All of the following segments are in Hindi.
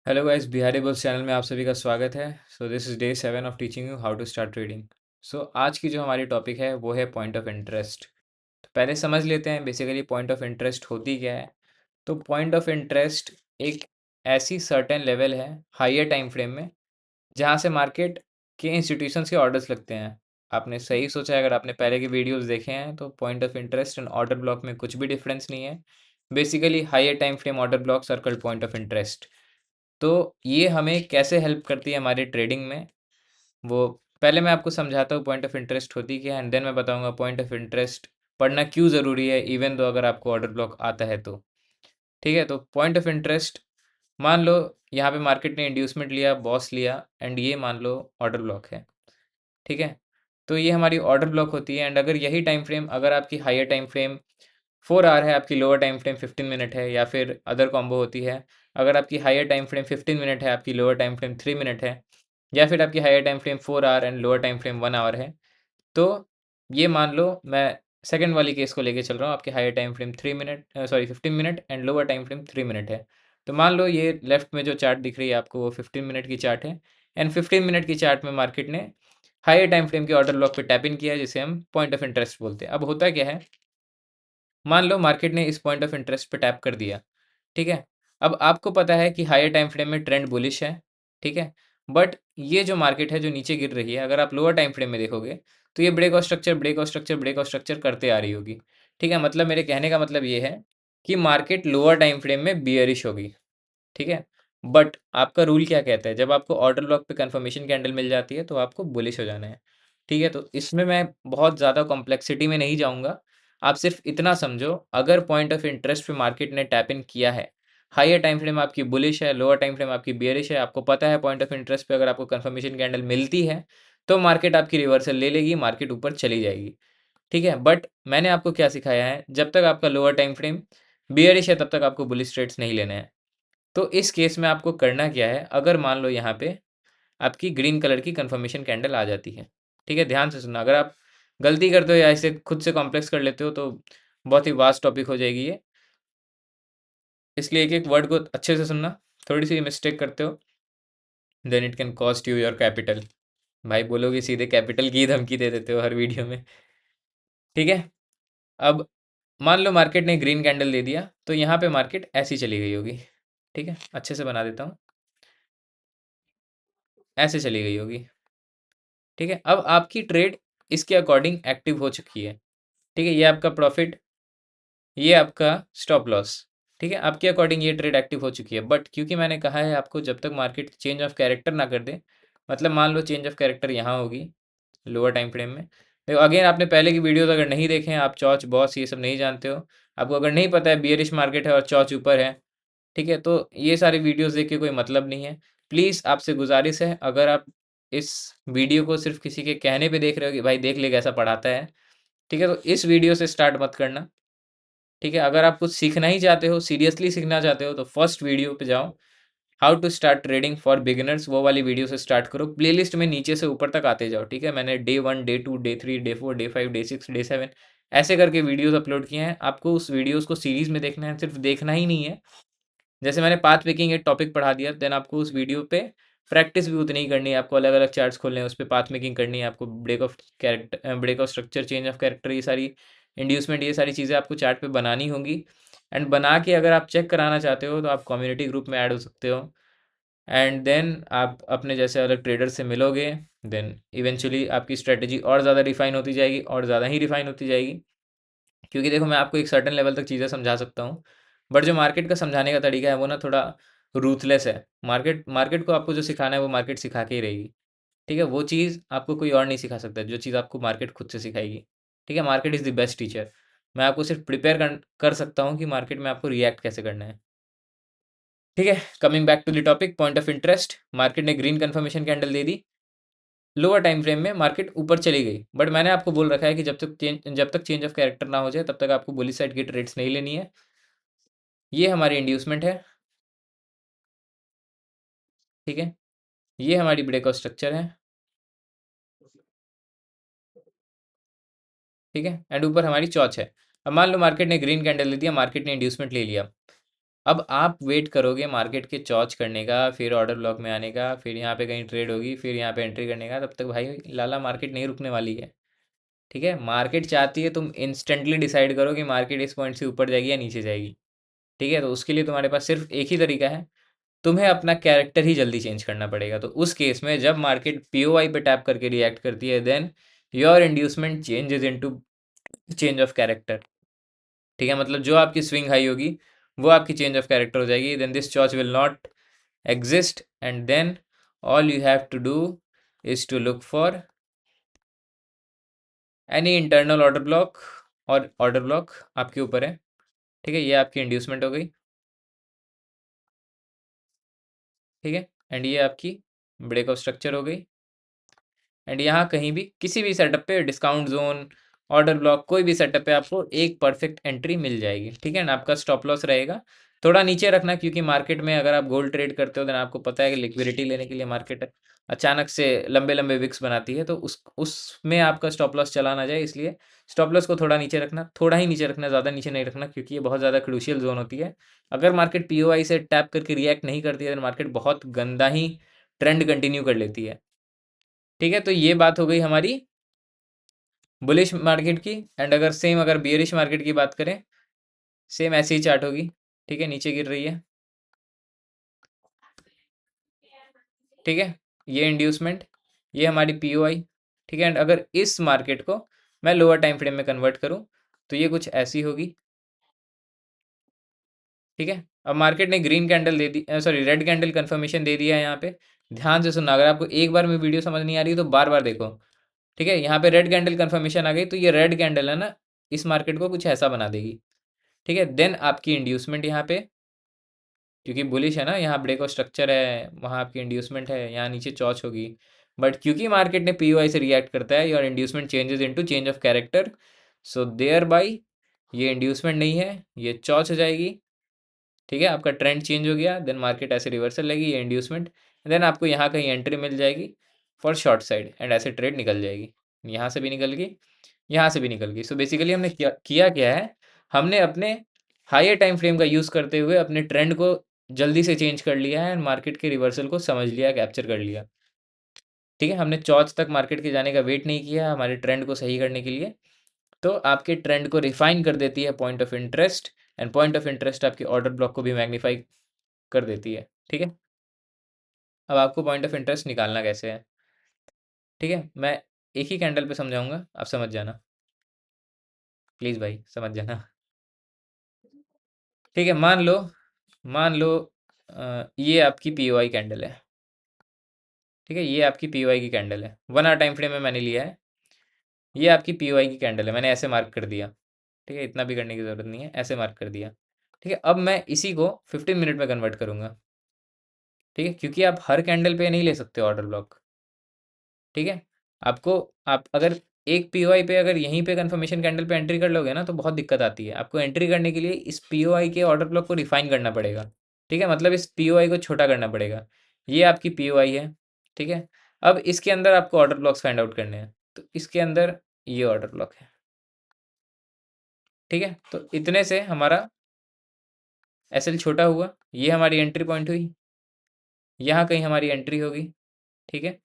Hello guys, Bihari Bulls channel में आप सभी का स्वागत है। So this is day 7 of teaching you how to start trading. So आज की जो हमारी टॉपिक है वो है पॉइंट ऑफ इंटरेस्ट। तो पहले समझ लेते हैं बेसिकली पॉइंट ऑफ इंटरेस्ट होती क्या है। तो पॉइंट ऑफ इंटरेस्ट एक ऐसी सर्टेन लेवल है हायर टाइम फ्रेम में जहाँ से मार्केट के इंस्टीट्यूशंस के ऑर्डर्स लगते हैं। आपने सही सोचा है, अगर आपने पहले के वीडियोस देखे हैं तो point of interest and order block में कुछ भी डिफरेंस नहीं है। Basically higher time frame order block circle point of interest. तो ये हमें कैसे हेल्प करती है हमारी ट्रेडिंग में, वो पहले मैं आपको समझाता हूँ पॉइंट ऑफ इंटरेस्ट होती क्या है, एंड देन मैं बताऊंगा पॉइंट ऑफ इंटरेस्ट पढ़ना क्यों ज़रूरी है इवन दो अगर आपको ऑर्डर ब्लॉक आता है तो। ठीक है, तो पॉइंट ऑफ इंटरेस्ट, मान लो यहाँ पे मार्केट ने इंड्यूसमेंट लिया, बॉस लिया, एंड ये मान लो ऑर्डर ब्लॉक है। ठीक है, तो ये हमारी ऑर्डर ब्लॉक होती है। एंड अगर यही टाइम फ्रेम, अगर आपकी हायर टाइम फ्रेम 4 आवर है, आपकी लोअर टाइम फ्रेम 15 मिनट है, या फिर अदर कॉम्बो होती है, अगर आपकी हायर टाइम फ्रेम 15 मिनट है, आपकी लोअर टाइम फ्रेम 3 मिनट है, या फिर आपकी higher time frame 4 hour and lower time frame 1 hour है। तो ये मान लो मैं सेकंड वाली केस को लेके चल रहा हूँ, आपके higher time frame 3 minute, sorry 15 minute, and lower time frame 3 minute है। तो मान लो ये लेफ्ट में जो चार्ट दिख रही है आपको वो 15 मिनट की चार्ट है, एंड 15 मिनट की चार्ट में मार्केट ने हायर टाइम फ्रेम के ऑर्डर ब्लॉक पे टैप इन किया है, जिसे हम पॉइंट ऑफ इंटरेस्ट बोलते हैं। अब होता क्या है, मान लो मार्केट ने इस पॉइंट ऑफ इंटरेस्ट पे टैप कर दिया। ठीक है, अब आपको पता है कि हायर टाइम फ्रेम में ट्रेंड बुलिश है। ठीक है, बट ये जो मार्केट है जो नीचे गिर रही है, अगर आप लोअर टाइम फ्रेम में देखोगे तो ये ब्रेक और स्ट्रक्चर, ब्रेक और स्ट्रक्चर, ब्रेक और स्ट्रक्चर करते आ रही होगी। ठीक है, मतलब मेरे कहने का मतलब ये है कि मार्केट लोअर टाइम फ्रेम में बियरिश होगी। ठीक है, बट आपका रूल क्या कहता है, जब आपको ऑर्डर ब्लॉक पे कंफर्मेशन कैंडल मिल जाती है तो आपको बुलिश हो जाना है। ठीक है, तो इसमें मैं बहुत ज़्यादा कॉम्प्लेक्सिटी में नहीं जाऊंगा। आप सिर्फ इतना समझो, अगर पॉइंट ऑफ इंटरेस्ट पे मार्केट ने टैप इन किया है, हायर टाइम फ्रेम आपकी बुलिश है, लोअर टाइम फ्रेम आपकी बियरिश है, आपको पता है पॉइंट ऑफ इंटरेस्ट पे अगर आपको कंफर्मेशन कैंडल मिलती है तो मार्केट आपकी रिवर्सल ले लेगी, मार्केट ऊपर चली जाएगी। ठीक है, बट मैंने आपको क्या सिखाया है, जब तक आपका लोअर टाइम फ्रेम बियरिश है तब तक आपको बुलिश ट्रेड्स नहीं लेने हैं। तो इस केस में आपको करना क्या है, अगर मान लो यहाँ पे आपकी ग्रीन कलर की कंफर्मेशन कैंडल आ जाती है। ठीक है, ध्यान से सुनना, अगर आप गलती करते हो या ऐसे खुद से कॉम्प्लेक्स कर लेते हो तो बहुत ही वास्ट टॉपिक हो जाएगी ये, इसलिए एक एक वर्ड को अच्छे से सुनना। थोड़ी सी मिस्टेक करते हो then it can cost you your capital. भाई बोलोगे सीधे कैपिटल की धमकी दे देते हो हर वीडियो में। ठीक है, अब मान लो मार्केट ने ग्रीन कैंडल दे दिया तो यहाँ पे मार्केट ऐसी चली गई होगी। ठीक है, अच्छे से बना देता हूँ, ऐसे चली गई होगी। ठीक है, अब आपकी ट्रेड इसके अकॉर्डिंग एक्टिव हो चुकी है। ठीक है, ये आपका प्रॉफिट, ये आपका स्टॉप लॉस। ठीक है, आपके अकॉर्डिंग ये ट्रेड एक्टिव हो चुकी है, बट क्योंकि मैंने कहा है आपको जब तक मार्केट चेंज ऑफ कैरेक्टर ना कर दे, मतलब मान लो चेंज ऑफ कैरेक्टर यहाँ होगी लोअर टाइम फ्रेम में। देखो अगेन, आपने पहले की वीडियोस अगर नहीं देखे हैं, आप चौच बॉस ये सब नहीं जानते हो, आपको अगर नहीं पता है बियरिश मार्केट है और चौच ऊपर है, ठीक है, तो ये सारी वीडियोस देख के कोई मतलब नहीं है। प्लीज़ आपसे गुजारिश है, अगर आप इस वीडियो को सिर्फ किसी के कहने पे देख रहे हो कि भाई देख ले कैसा पढ़ाता है, ठीक है, तो इस वीडियो से स्टार्ट मत करना। ठीक है, अगर आप कुछ सीखना ही चाहते हो, सीरियसली सीखना चाहते हो, तो फर्स्ट वीडियो पे जाओ, how to start trading for beginners, वो वाली वीडियो से स्टार्ट करो। प्लेलिस्ट में नीचे से ऊपर तक आते जाओ। ठीक है, मैंने day 1, day 2, day 3, day 4, day 5, day 6, day 7 ऐसे करके वीडियोस अपलोड किए हैं। आपको उस वीडियोस को सीरीज में देखना है, सिर्फ देखना ही नहीं है। जैसे मैंने पाथ मेकिंग एक टॉपिक पढ़ा दिया, देन आपको उस वीडियो पे प्रैक्टिस भी उतनी ही करनी है। आपको अलग अलग चार्ट्स खोलने हैं, उस पर पाथ मेकिंग करनी है, आपको break of character, break of structure, change of character, ये सारी इंड्यूसमेंट, ये सारी चीज़ें आपको चार्ट पे बनानी होंगी। एंड बना के अगर आप चेक कराना चाहते हो तो आप कम्युनिटी ग्रुप में ऐड हो सकते हो, एंड देन आप अपने जैसे अलग ट्रेडर से मिलोगे। देन इवेंचुअली आपकी स्ट्रेटजी और ज़्यादा रिफाइन होती जाएगी, और ज़्यादा ही रिफाइन होती जाएगी। क्योंकि देखो मैं आपको एक सर्टेन लेवल तक चीज़ें समझा सकता हूँ, बट जो मार्केट का समझाने का तरीका है वो ना थोड़ा रूथलेस है। मार्केट मार्केट को आपको जो सिखाना है वो मार्केट सिखा के ही रहेगी। ठीक है, वो चीज़ आपको कोई और नहीं सिखा सकता जो चीज़ आपको मार्केट खुद से सिखाएगी। ठीक है, market is the best teacher. मैं आपको सिर्फ प्रिपेयर कर सकता हूँ कि मार्केट में आपको रिएक्ट कैसे करना है। ठीक है, coming back to the topic, point of interest, market ने ग्रीन कन्फर्मेशन कैंडल दे दी, लोअर टाइम फ्रेम में मार्केट ऊपर चली गई, बट मैंने आपको बोल रखा है कि जब तक चेंज ऑफ कैरेक्टर ना हो जाए तब तक आपको बुलिश साइड की ट्रेड्स नहीं लेनी है। ये हमारी इंड्यूसमेंट है। ठीक है, ये हमारी ब्रेकआउट स्ट्रक्चर है। ठीक है, एंड ऊपर हमारी चौच है। अब मान लो मार्केट ने ग्रीन कैंडल ले दिया, मार्केट ने इंड्यूसमेंट ले लिया। अब आप वेट करोगे मार्केट के चौच करने का, फिर ऑर्डर ब्लॉक में आने का, फिर यहाँ पे कहीं ट्रेड होगी, फिर यहाँ पे एंट्री करने का, तब तक भाई लाला मार्केट नहीं रुकने वाली है। ठीक है, मार्केट चाहती है तुम इंस्टेंटली डिसाइड करो कि मार्केट इस पॉइंट से ऊपर जाएगी या नीचे जाएगी। ठीक है, तो उसके लिए तुम्हारे पास सिर्फ एक ही तरीका है, तुम्हें अपना कैरेक्टर ही जल्दी चेंज करना पड़ेगा। तो उस केस में जब मार्केट पीओआई पे टैप करके रिएक्ट करती है, then your inducement changes into change of character. ठीक है, मतलब जो आपकी स्विंग हाई होगी वो आपकी चेंज ऑफ कैरेक्टर हो जाएगी। Then this choice will not exist, and then all you have to do is to look for any internal order block, और ऑर्डर ब्लॉक आपके ऊपर है। ठीक है, ये आपकी इंड्यूसमेंट हो गई। ठीक है, एंड ये आपकी ब्रेक ऑफ स्ट्रक्चर हो गई। एंड यहाँ कहीं भी किसी भी सेटअप पे डिस्काउंट जोन, ऑर्डर ब्लॉक, कोई भी सेटअप पे आपको एक परफेक्ट एंट्री मिल जाएगी। ठीक है ना, आपका स्टॉप लॉस रहेगा थोड़ा नीचे रखना, क्योंकि मार्केट में अगर आप गोल्ड ट्रेड करते हो तो आपको पता है कि लिक्विडिटी लेने के लिए मार्केट अचानक से लंबे लंबे विक्स बनाती है, तो उसमें आपका स्टॉप लॉस चला ना जाए, इसलिए स्टॉप लॉस को थोड़ा नीचे रखना, थोड़ा ही नीचे रखना, ज़्यादा नीचे नहीं रखना, क्योंकि ये बहुत ज़्यादा क्रूशियल जोन होती है। अगर मार्केट पीओआई से टैप करके रिएक्ट नहीं करती है तो मार्केट बहुत गंदा ही ट्रेंड कंटिन्यू कर लेती है। ठीक है, तो ये बात हो गई हमारी बुलिश मार्केट की। एंड अगर सेम अगर बियरिश मार्केट की बात करें, सेम ऐसी ही चार्ट होगी। ठीक है, नीचे गिर रही है। ठीक है, ये इंड्यूसमेंट, ये हमारी पीओआई। ठीक है, एंड अगर इस मार्केट को मैं लोअर टाइम फ्रेम में कन्वर्ट करूं तो ये कुछ ऐसी होगी। ठीक है, अब मार्केट ने ग्रीन कैंडल दे दी, सॉरी रेड कैंडल कंफर्मेशन दे दिया है यहाँ पे। ध्यान से सुनना, अगर आपको एक बार में वीडियो समझ नहीं आ रही तो बार बार देखो। ठीक है, यहाँ पे रेड कैंडल कंफर्मेशन आ गई, तो ये रेड कैंडल है ना, इस मार्केट को कुछ ऐसा बना देगी। ठीक है, देन आपकी इंड्यूसमेंट यहाँ पे, क्योंकि बुलिश है ना, यहाँ ब्रेक ऑफ स्ट्रक्चर है, वहाँ आपकी इंड्यूसमेंट है, यहाँ नीचे चौच होगी। बट क्योंकि मार्केट ने पीओआई से रिएक्ट करता है, your inducement changes into change of character, so thereby ये इंड्यूसमेंट नहीं है, ये चौच हो जाएगी। ठीक है, आपका ट्रेंड चेंज हो गया, देन मार्केट ऐसे रिवर्सल लेगी, ये इंड्यूसमेंट, देन आपको यहाँ कहीं एंट्री मिल जाएगी फॉर शॉर्ट साइड, एंड ऐसे ट्रेड निकल जाएगी। यहाँ से भी निकल गई, यहाँ से भी निकल गई। सो बेसिकली हमने किया क्या है, हमने अपने हायर टाइम फ्रेम का यूज़ करते हुए अपने ट्रेंड को जल्दी से चेंज कर लिया है, एंड मार्केट के रिवर्सल को समझ लिया, कैप्चर कर लिया। ठीक है, हमने चौथ तक मार्केट के जाने का वेट नहीं किया हमारे ट्रेंड को सही करने के लिए। तो आपके ट्रेंड को रिफाइन कर देती है point of interest, and point of interest आपके ऑर्डर ब्लॉक को भी मैग्नीफाई कर देती है। ठीक है, अब आपको पॉइंट ऑफ इंटरेस्ट निकालना कैसे है। ठीक है, मैं एक ही कैंडल पे समझाऊंगा, आप समझ जाना, प्लीज़ भाई समझ जाना। ठीक है, मान लो ये आपकी पीओआई कैंडल है। ठीक है, ये आपकी पीओआई की कैंडल है, 1 आवर टाइम फ्रेम में मैंने लिया है। ये आपकी पीओआई की कैंडल है, मैंने ऐसे मार्क कर दिया। ठीक है, इतना भी करने की ज़रूरत नहीं है, ऐसे मार्क कर दिया। ठीक है, अब मैं इसी को 15 मिनट में कन्वर्ट करूँगा। ठीक है, क्योंकि आप हर कैंडल पे नहीं ले सकते ऑर्डर ब्लॉक। ठीक है, आपको, आप अगर एक पीओआई पे अगर यहीं पे कंफर्मेशन कैंडल पे एंट्री कर लोगे ना तो बहुत दिक्कत आती है। आपको एंट्री करने के लिए इस पीओआई के ऑर्डर ब्लॉक को रिफाइन करना पड़ेगा। ठीक है, मतलब इस पीओआई को छोटा करना पड़ेगा। ये आपकी पीओआई है। ठीक है, अब इसके अंदर आपको ऑर्डर ब्लॉक्स फाइंड आउट करने हैं, तो इसके अंदर ये ऑर्डर ब्लॉक है। ठीक है, तो इतने से हमारा एसएल छोटा हुआ, ये हमारी एंट्री पॉइंट हुई, यहाँ कहीं हमारी एंट्री होगी। ठीक है,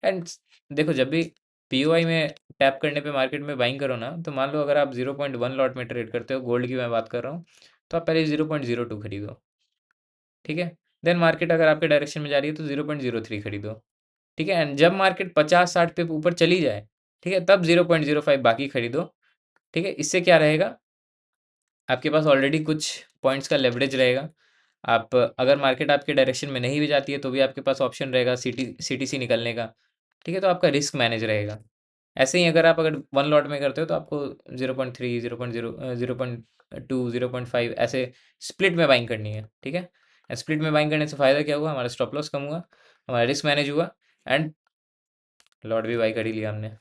एंड देखो, जब भी पीओआई में टैप करने पे मार्केट में बाइंग करो ना, तो मान लो अगर आप 0.1 लॉट में ट्रेड करते हो, गोल्ड की मैं बात कर रहा हूँ, तो आप पहले 0.02 खरीदो। ठीक है, देन मार्केट अगर आपके डायरेक्शन में जा रही है तो 0.03 खरीदो। ठीक है, एंड जब मार्केट 50-60 पे ऊपर चली जाए, ठीक है, तब 0.05 बाकी खरीदो। ठीक है, इससे क्या रहेगा, आपके पास ऑलरेडी कुछ पॉइंट्स का लेवरेज रहेगा। आप अगर मार्केट आपके डायरेक्शन में नहीं भी जाती है तो भी आपके पास ऑप्शन रहेगा सीटीसी निकलने का। ठीक है, तो आपका रिस्क मैनेज रहेगा। ऐसे ही अगर आप अगर 1 लॉट में करते हो तो आपको 0.3, 0.0, 0.2, 0.5 ऐसे स्प्लिट में बाइंग करनी है। ठीक है, स्प्लिट में बाइंग करने से फ़ायदा क्या हुआ, हमारा स्टॉप लॉस कम हुआ, हमारा रिस्क मैनेज हुआ, एंड लॉट भी बाई कर ही लिया हमने।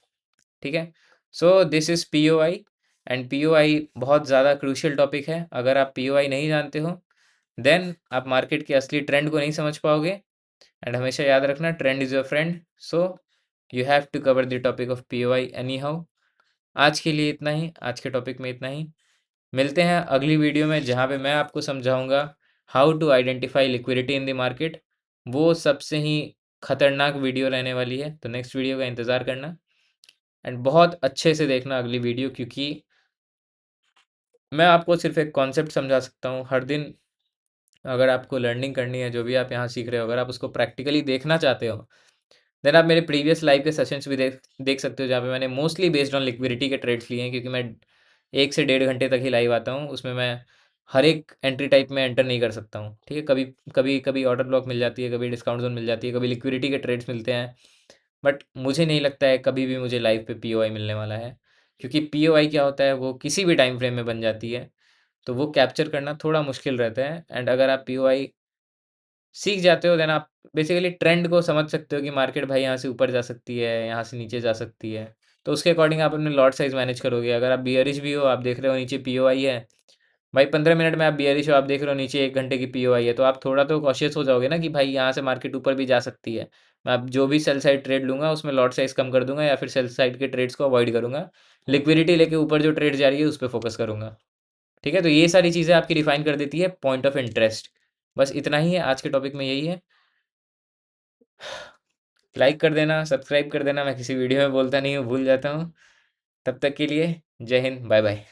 ठीक है, so this is POI, and POI बहुत ज़्यादा क्रूशियल टॉपिक है। अगर आप पीओआई नहीं जानते हो, देन आप मार्केट के असली ट्रेंड को नहीं समझ पाओगे। एंड हमेशा याद रखना, trend is your friend, so you have to cover the topic of POI anyhow. आज के लिए इतना ही, आज के टॉपिक में इतना ही। मिलते हैं अगली वीडियो में, जहाँ पे मैं आपको समझाऊंगा how to identify liquidity in the market, वो सबसे ही खतरनाक वीडियो रहने वाली है। तो नेक्स्ट वीडियो का इंतज़ार करना एंड बहुत अच्छे से देखना अगली वीडियो, क्योंकि मैं आपको सिर्फ एक कॉन्सेप्ट समझा सकता हूँ। हर दिन अगर आपको लर्निंग करनी है, जो भी आप यहाँ सीख रहे हो, अगर आप उसको प्रैक्टिकली देखना चाहते हो, देन आप मेरे प्रीवियस लाइव के सेशंस भी देख देख सकते हो, जहाँ पे मैंने मोस्टली बेस्ड ऑन लिक्विडिटी के ट्रेड्स लिए हैं, क्योंकि मैं 1 से 1.5 घंटे तक ही लाइव आता हूँ। उसमें मैं हर एक एंट्री टाइप में एंटर नहीं कर सकता हूँ, ठीक है? कभी कभी कभी ऑर्डर ब्लॉक मिल जाती है, कभी डिस्काउंट जोन मिल जाती है, कभी लिक्विडिटी के ट्रेड्स मिलते हैं, बट मुझे नहीं लगता है कभी भी मुझे लाइव पे पीओआई मिलने वाला है, क्योंकि पीओआई क्या होता है, वो किसी भी टाइम फ्रेम में बन जाती है, तो वो कैप्चर करना थोड़ा मुश्किल रहता है। एंड अगर आप पीओआई सीख जाते हो, देन आप बेसिकली ट्रेंड को समझ सकते हो कि मार्केट भाई यहाँ से ऊपर जा सकती है, यहाँ से नीचे जा सकती है। तो उसके अकॉर्डिंग आप अपने लॉट साइज़ मैनेज करोगे। अगर आप बियरिश भी हो, आप देख रहे हो नीचे पीओआई है, भाई 15 मिनट में आप बियरिश हो, आप देख रहे हो नीचे 1 घंटे की पीओआई है, तो आप थोड़ा तो कॉशियस हो जाओगे ना कि भाई यहाँ से मार्केट ऊपर भी जा सकती है। मैं अब जो भी सेल साइड ट्रेड लूँगा, उसमें लॉट साइज़ कम कर दूँगा या फिर सेल साइड के ट्रेड्स को अवॉइड करूँगा। लिक्विडिटी लेके ऊपर जो ट्रेड जा रही है, उस पे फ़ोकस करूँगा। ठीक है? तो ये सारी चीज़ें आपकी डिफ़ाइन कर देती है पॉइंट ऑफ इंटरेस्ट। बस इतना ही है आज के टॉपिक में, यही है। लाइक कर देना, सब्सक्राइब कर देना, मैं किसी वीडियो में बोलता नहीं हूँ, भूल जाता हूँ। तब तक के लिए जय हिंद, बाय बाय।